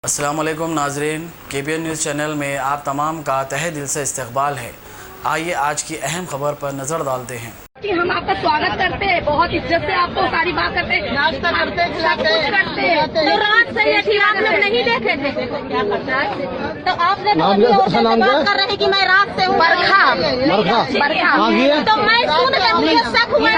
अस्सलामुअलैकुम नाजरीन, KBN news channel में आप तमाम का तहे दिल से इस्तकबाल है। आइए आज की अहम खबर पर नज़र डालते हैं। कि हम आपका स्वागत करते हैं, बहुत इज्जत से आपको सारी बात करते हैं, नाश्ता करते हैं, सब कुछ करते हैं। तो रात से ये ठीक आप लोग नहीं देखे थे, तो आपने बात कर रहे कि मैं रात से हूँ बरखा तो मैं सुन के शक हुआ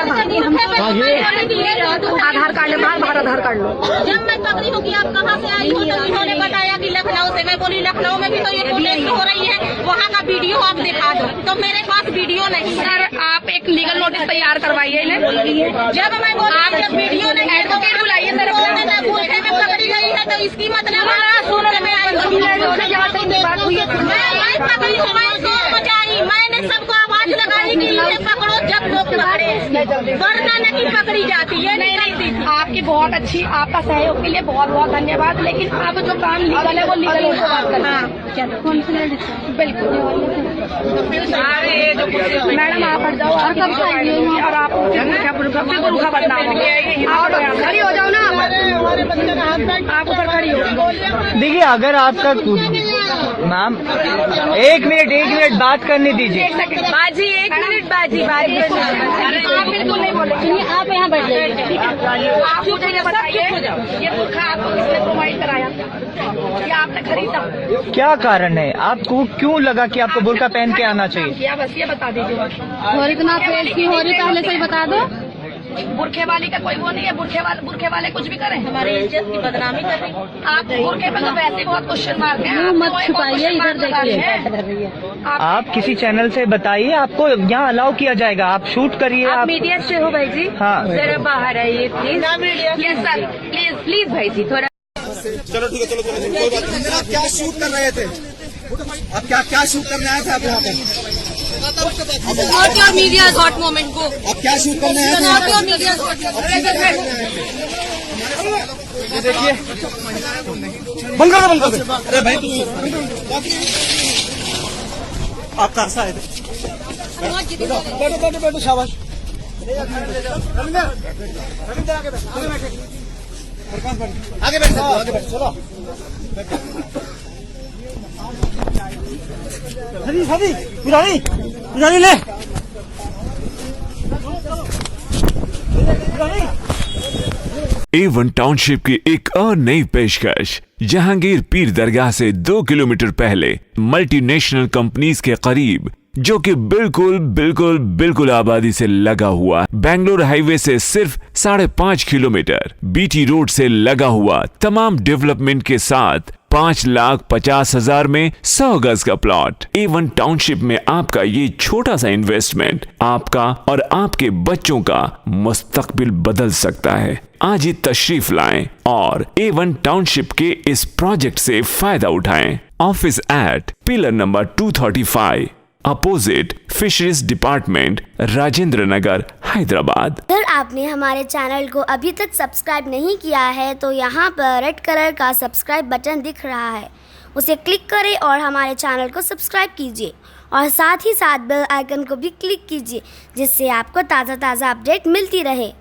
आधार कार्ड बाहर आधार कार्ड लो। जब मैं पकड़ी हूँ कि आप कहाँ से आई हो तो इन्होंने बताया कि लखनऊ से। मैं बोली लखनऊ में भी तो ये प्रोटेस्ट हो रही है, वहाँ का वीडियो आप दिखा दो। तो मेरे पास वीडियो नहीं है। आप एक लीगल नोटिस तैयार करवाइए इन्हें। जब मैं बोली आप जब वीडियो नहीं एडवोकेट बुलाइए, बूथे में पकड़ी गई है तो इसकी मतलब मैं पकड़ी हूँ, मैं शोर मचाई, मैंने सबको आवाज लगाई कि इन्हें पकड़ो जब लोग पकड़े, वरना नहीं पकड़ी जाती है। नहीं आपकी बहुत अच्छी, आपका सहयोग के लिए बहुत बहुत धन्यवाद। लेकिन अब जो काम लीगल है वो लीगल हो बात करना। बिल्कुल मैडम आप हट जाओ और आप बुरखा बदनाम खड़ी हो जाओ ना, आप ऊपर खड़ी हो। देखिए अगर आपका मैम एक मिनट बात करने दीजिए। बाजी एक मिनट बाजी आप बिल्कुल नहीं बोले, आप यहाँ बैठ जाइए। आप मुझे बताइए ये बुरखा आपको किसने प्रोवाइड कराया, ये आपने खरीदा? क्या कारण है, आपको क्यों लगा कि आपको बुर्का पहन के आना चाहिए? बस ये बता दीजिए। और इतना पेट की हो रही पहले से ही बता दो। बुरखे वाली का कोई वो नहीं है, बुरखे वाले कुछ भी करें, हमारी इज्जत की बदनामी कर रही। आप बुरखे पे तो वैसे ही बहुत क्वेश्चन मारते हैं। मत छुपाइए, इधर देखिए। आप किसी चैनल से बताइए, आपको यहाँ अलाउ किया जाएगा, आप शूट करिए। आप मीडिया से हो भाई जी? हाँ जरा बाहर आइए प्लीज। यस सर, प्लीज भाई जी थोड़ा। चलो ठीक है, चलो कोई बात नहीं। आप क्या शूट कर रहे थे? आप क्या शूट करने आए थे आप यहाँ पर? Not your media's hot moment को। आप क्या शूट करने आए थे? Not your media's hot moment। ये देखिए, बंद कर दो। अरे भाई आप कहाँ से आए थे? बैठो शाबाश। आगे बैठ चलो। पुरानी ले। A1 टाउनशिप की एक और नई पेशकश। जहांगीर पीर दरगाह से 2 किलोमीटर पहले मल्टीनेशनल कंपनीज के करीब, जो कि बिल्कुल आबादी से लगा हुआ, बेंगलोर हाईवे से सिर्फ 5.5 किलोमीटर, BT रोड से लगा हुआ, तमाम डेवलपमेंट के साथ 5,50,000 में 100 गज का प्लॉट। A1 टाउनशिप में आपका ये छोटा सा इन्वेस्टमेंट आपका और आपके बच्चों का मुस्तकबिल बदल सकता है। आज ही तशरीफ लाएं और A1 टाउनशिप के इस प्रोजेक्ट से फायदा उठाएं। Office at pillar number 235 opposite fisheries department, Rajendra Nagar, Hyderabad. अगर आपने हमारे चैनल को अभी तक सब्सक्राइब नहीं किया है तो यहाँ पर रेड कलर का सब्सक्राइब बटन दिख रहा है, उसे क्लिक करें और हमारे चैनल को सब्सक्राइब कीजिए और साथ ही साथ बेल आइकन को भी क्लिक कीजिए, जिससे आपको ताज़ा अपडेट मिलती रहे।